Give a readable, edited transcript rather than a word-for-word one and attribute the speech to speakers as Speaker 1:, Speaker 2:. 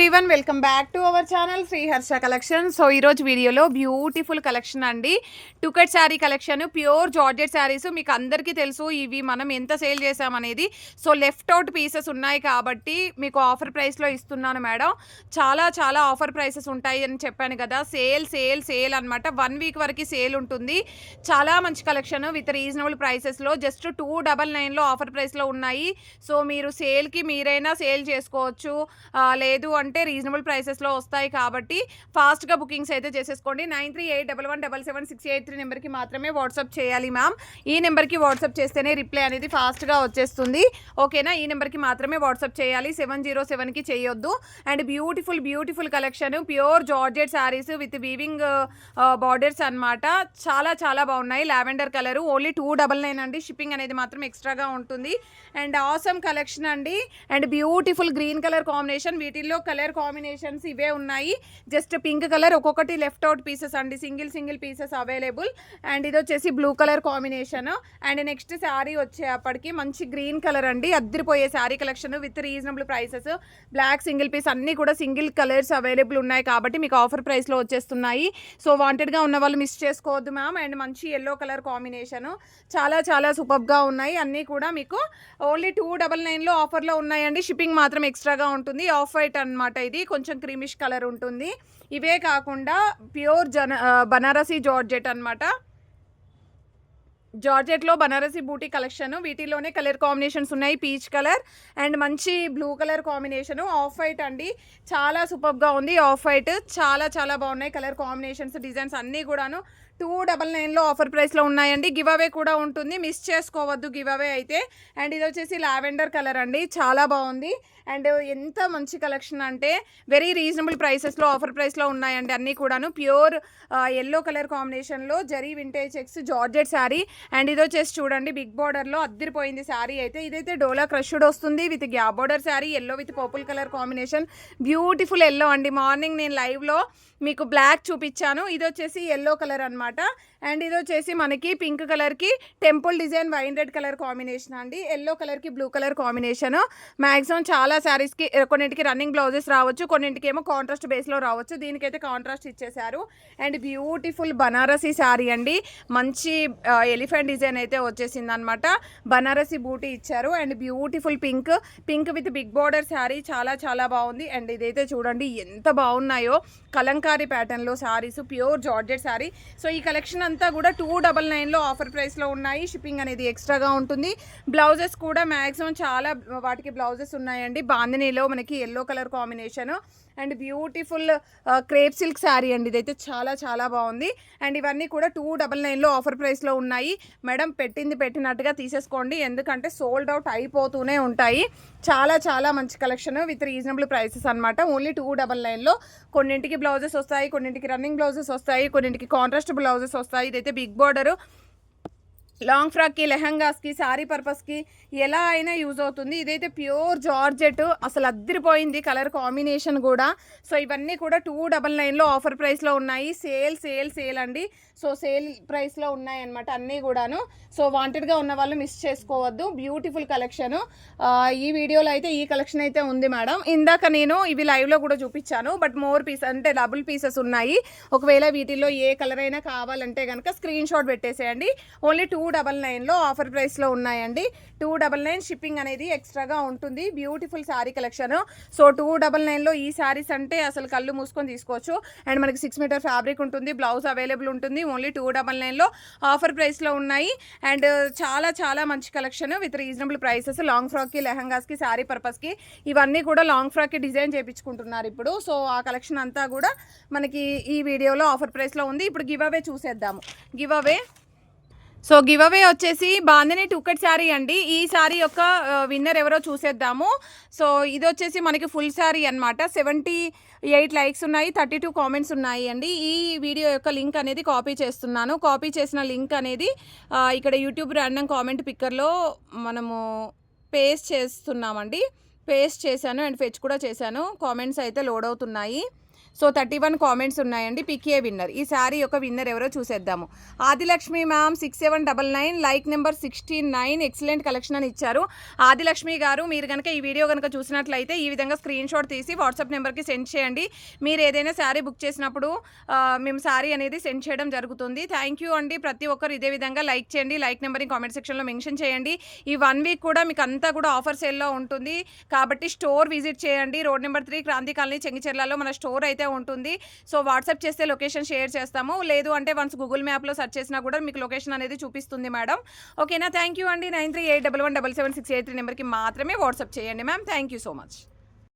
Speaker 1: Everyone welcome back to our channel Shri Harsha collection. So ఈరోజు వీడియోలో beautiful collection అండి, టుకెట్ sari collection, pure georgette saris. మీకు అందరికీ తెలుసు ఇవి మనం ఎంత సేల్ చేసామనేది. సో లెఫ్ట్ అవుట్ పీసెస్ ఉన్నాయి కాబట్టి మీకు ఆఫర్ ప్రైస్లో ఇస్తున్నాను మేడం. చాలా చాలా ఆఫర్ ప్రైసెస్ ఉంటాయి అని చెప్పాను కదా. సేల్ సేల్ సేల్ అనమాట. 1 వీక్ వరకు సేల్ ఉంటుంది. చాలా మంచి కలెక్షన్ విత్ రీజనబుల్ ప్రైసెస్లో, జస్ట్ 299లో ఆఫర్ ప్రైస్లో ఉన్నాయి. సో మీరు సేల్కి మీరైనా సేల్ చేసుకోవచ్చు, లేదు అంటే రీజనబుల్ ప్రైసెస్లో వస్తాయి కాబట్టి ఫాస్ట్గా బుకింగ్స్ అయితే చేసేసుకోండి. 9381777683 నెంబర్కి మాత్రమే వాట్సాప్ చేయాలి మ్యామ్. ఈ నెంబర్కి వాట్సాప్ చేస్తేనే రిప్లై అనేది ఫాస్ట్గా వచ్చేస్తుంది, ఓకేనా? ఈ నెంబర్కి మాత్రమే వాట్సాప్ చేయాలి, 707కి చేయొద్దు. And beautiful beautiful collection, pure georgette saris with weaving borders అనమాట. చాలా చాలా బాగున్నాయి. లావెండర్ కలర్ ఓన్లీ 299 అండి. షిప్పింగ్ అనేది మాత్రం ఎక్స్ట్రాగా ఉంటుంది. అండ్ ఆసమ్ కలెక్షన్ అండి. And beautiful green colour combination, వీటిల్లో కలర్ కాంబినేషన్స్ ఇవే ఉన్నాయి. జస్ట్ పింక్ కలర్, ఒక్కొక్కటి లెఫ్ట్ అవుట్ పీసెస్ అండి, సింగిల్ పీసెస్ అవైలబుల్. అండ్ ఇది వచ్చేసి blue colour combination. And next sari వచ్చేప్పటికి మంచి గ్రీన్ కలర్ అండి, అద్దరిపోయే sari collection with reasonable prices. Black single piece అన్నీ కూడా సింగిల్ కలర్స్ అవైలబుల్ ఉన్నాయి కాబట్టి మీకు ఆఫర్ ప్రైస్లో వచ్చేస్తున్నాయి. సో వాంటెడ్గా ఉన్న వాళ్ళు మిస్ చేసుకోవద్దు మ్యామ్. అండ్ మంచి ఎల్లో కలర్ కాంబినేషన్, చాలా చాలా సూపర్గా ఉన్నాయి అన్నీ కూడా. మీకు ఓన్లీ 299లో ఆఫర్లో ఉన్నాయండి. షిప్పింగ్ మాత్రం ఎక్స్ట్రాగా ఉంటుంది. ఆఫ్ వైట్ అనమాట, ఇది కొంచెం క్రీమిష్ కలర్ ఉంటుంది. ఇవే కాకుండా ప్యూర్ బనారసి జార్జెట్ అనమాట. జార్జెట్లో బనారసి బూటీ కలెక్షన్, వీటిలోనే కలర్ కాంబినేషన్స్ ఉన్నాయి. పీచ్ కలర్ అండ్ మంచి blue colour combination. Off white అండి, చాలా సూపర్గా ఉంది. ఆఫ్ వైట్ చాలా చాలా బాగున్నాయి కలర్ కాంబినేషన్స్, డిజైన్స్ అన్నీ కూడాను 299లో ఆఫర్ ప్రైస్లో ఉన్నాయండి. గివ్ అవే కూడా ఉంటుంది, మిస్ చేసుకోవద్దు గివ్ అవే అయితే. అండ్ ఇది వచ్చేసి లావెండర్ కలర్ అండి, చాలా బాగుంది. అండ్ ఎంత మంచి కలెక్షన్ అంటే వెరీ రీజనబుల్ ప్రైసెస్లో ఆఫర్ ప్రైస్లో ఉన్నాయండి అన్నీ కూడాను. ప్యూర్ ఎల్లో కలర్ కాంబినేషన్లో zari vintage checks georgette sari. And ఇది వచ్చేసి చూడండి బిగ్ బార్డర్లో అద్దరిపోయింది శారీ అయితే. ఇదైతే డోలా క్రష్డ్ వస్తుంది with gap border sari, yellow with purple colour combination. Beautiful yellow అండి. మార్నింగ్ నేను లైవ్లో మీకు బ్లాక్ చూపించాను, ఇది వచ్చేసి ఎల్లో కలర్ అనమాట. అండ్ ఇది వచ్చేసి మనకి పింక్ కలర్కి temple design wine red colour combination అండి. ఎల్లో కలర్కి బ్లూ కలర్ కాంబినేషన్. మ్యాక్సిమం చాలా శారీస్కి కొన్నింటికి రన్నింగ్ బ్లౌజెస్ రావచ్చు, కొన్నింటికి ఏమో కాంట్రాస్ట్ బేస్లో రావచ్చు. దీనికైతే కాంట్రాస్ట్ ఇచ్చేశారు. అండ్ బ్యూటిఫుల్ బనారసి శారీ అండి, మంచి ఎలిఫెంట్ డిజైన్ అయితే వచ్చేసింది అనమాట. బనారసి బూటీ ఇచ్చారు. And beautiful pink with big border sari, చాలా చాలా బాగుంది. అండ్ ఇదైతే చూడండి ఎంత బాగున్నాయో, కలంకారీ ప్యాటర్న్లో saris, pure georgette sari. So ఈ కలెక్షన్ అంతా కూడా 299లో ఆఫర్ ప్రైస్లో ఉన్నాయి. షిప్పింగ్ అనేది ఎక్స్ట్రాగా ఉంటుంది. బ్లౌజెస్ కూడా మ్యాక్సిమం చాలా వాటికి బ్లౌజెస్ ఉన్నాయండి. బాందినీలో మనకి yellow colour combination. And beautiful crepe silk sari అండి, ఇదైతే చాలా చాలా బాగుంది. అండ్ ఇవన్నీ కూడా 299లో ఆఫర్ ప్రైస్లో ఉన్నాయి. మేడం పెట్టింది పెట్టినట్టుగా తీసేసుకోండి, ఎందుకంటే సోల్డ్ అవుట్ అయిపోతూనే ఉంటాయి. చాలా చాలా మంచి కలెక్షన్ విత్ రీజనబుల్ ప్రైసెస్ అనమాట. ఓన్లీ 299లో కొన్నింటికి బ్లౌజెస్ వస్తాయి, కొన్నింటికి రన్నింగ్ బ్లౌజెస్ వస్తాయి, కొన్నింటికి కాంట్రాస్ట్ బ్లౌజెస్ వస్తాయి. ఇదైతే బిగ్ బార్డరు, లాంగ్ ఫ్రాక్కి, లెహంగాస్కి, శారీ పర్పస్కి ఎలా అయినా యూజ్ అవుతుంది. ఇదైతే ప్యూర్ జార్జెట్, అసలు అద్దరిపోయింది కలర్ కాంబినేషన్ కూడా. సో ఇవన్నీ కూడా 299లో ఆఫర్ ప్రైస్లో ఉన్నాయి. సేల్ సేల్ సేల్ అండి. సో సేల్ ప్రైస్లో ఉన్నాయి అనమాట అన్నీ కూడాను. సో వాంటెడ్గా ఉన్న వాళ్ళు మిస్ చేసుకోవద్దు. Beautiful collection. ఈ వీడియోలో అయితే ఈ కలెక్షన్ అయితే ఉంది మేడం. ఇందాక నేను ఇవి లైవ్లో కూడా చూపించాను, బట్ మోర్ పీస్ అంటే డబుల్ పీసెస్ ఉన్నాయి. ఒకవేళ వీటిల్లో ఏ కలర్ అయినా కావాలంటే కనుక స్క్రీన్ షాట్ పెట్టేసేయండి. ఓన్లీ 299లో ఆఫర్ ప్రైస్లో ఉన్నాయండి. 299 షిప్పింగ్ అనేది ఎక్స్ట్రాగా ఉంటుంది. Beautiful sari collection. సో 299లో ఈ శారీస్ అంటే అసలు కళ్ళు మూసుకొని తీసుకోవచ్చు. అండ్ మనకి 6 మీటర్ ఫ్యాబ్రిక్ ఉంటుంది, బ్లౌజ్ అవైలబుల్ ఉంటుంది. ఓన్లీ 299లో ఆఫర్ ప్రైస్లో ఉన్నాయి. అండ్ చాలా చాలా మంచి collection with reasonable prices. Long ఫ్రాక్కి, లెహంగాస్కి, శారీ పర్పస్కి ఇవన్నీ కూడా లాంగ్ ఫ్రాక్కి డిజైన్ చేయించుకుంటున్నారు ఇప్పుడు. సో ఆ కలెక్షన్ అంతా కూడా మనకి ఈ వీడియోలో ఆఫర్ ప్రైస్లో ఉంది. ఇప్పుడు గివ్ అవే చూసేద్దాము. గివ్ అవే వచ్చేసి బాందిని టుకెట్ శారీ అండి. ఈ శారీ యొక్క విన్నర్ ఎవరో చూసేద్దాము. సో ఇది వచ్చేసి మనకి ఫుల్ శారీ అనమాట. 78 లైక్స్ ఉన్నాయి, 32 కామెంట్స్ ఉన్నాయి అండి. ఈ వీడియో యొక్క లింక్ అనేది కాపీ చేస్తున్నాను. కాపీ చేసిన లింక్ అనేది ఇక్కడ యూట్యూబ్ ర్యాండమ్ కామెంట్ పిక్కర్లో మనము పేస్ట్ చేస్తున్నామండి. పేస్ట్ చేశాను అండ్ ఫెచ్ కూడా చేశాను. కామెంట్స్ అయితే లోడ్ అవుతున్నాయి. సో 31 కామెంట్స్ ఉన్నాయండి. PK winner. ఈ శారీ యొక్క విన్నర్ ఎవరో చూసేద్దాము. Adilakshmi ma'am 6799 like number 69 excellent collection అని ఇచ్చారు. ఆదిలక్ష్మి గారు మీరు కనుక ఈ వీడియో కనుక చూసినట్లయితే ఈ విధంగా స్క్రీన్ షాట్ తీసి వాట్సాప్ నెంబర్కి సెండ్ చేయండి. మీరు ఏదైనా శారీ బుక్ చేసినప్పుడు మేము శారీ అనేది సెండ్ చేయడం జరుగుతుంది. థ్యాంక్ యూ అండి. ప్రతి ఒక్కరు ఇదే విధంగా లైక్ చేయండి. లైక్ నెంబర్ని కామెంట్ సెక్షన్లో మెన్షన్ చేయండి. ఈ 1 వీక్ కూడా మీకు అంతా కూడా ఆఫర్ సేల్లో ఉంటుంది కాబట్టి స్టోర్ విజిట్ చేయండి. రోడ్ నెంబర్ 3 క్రాంతి కాలనీ చెంగిచెర్లలో మన స్టోర్ అయితే ఉంటుంది. సో వాట్సాప్ చేస్తే లొకేషన్ షేర్ చేస్తాము. లేదు అంటే వన్స్ గూగుల్ మ్యాప్లో సెర్చ్ చేసినా కూడా మీకు లొకేషన్ అనేది చూపిస్తుంది మేడం. ఓకేనా? థ్యాంక్ యూ అండి. 9381177683 నెంబర్కి మాత్రమే వాట్సాప్ చేయండి ma'am. Thank you so much.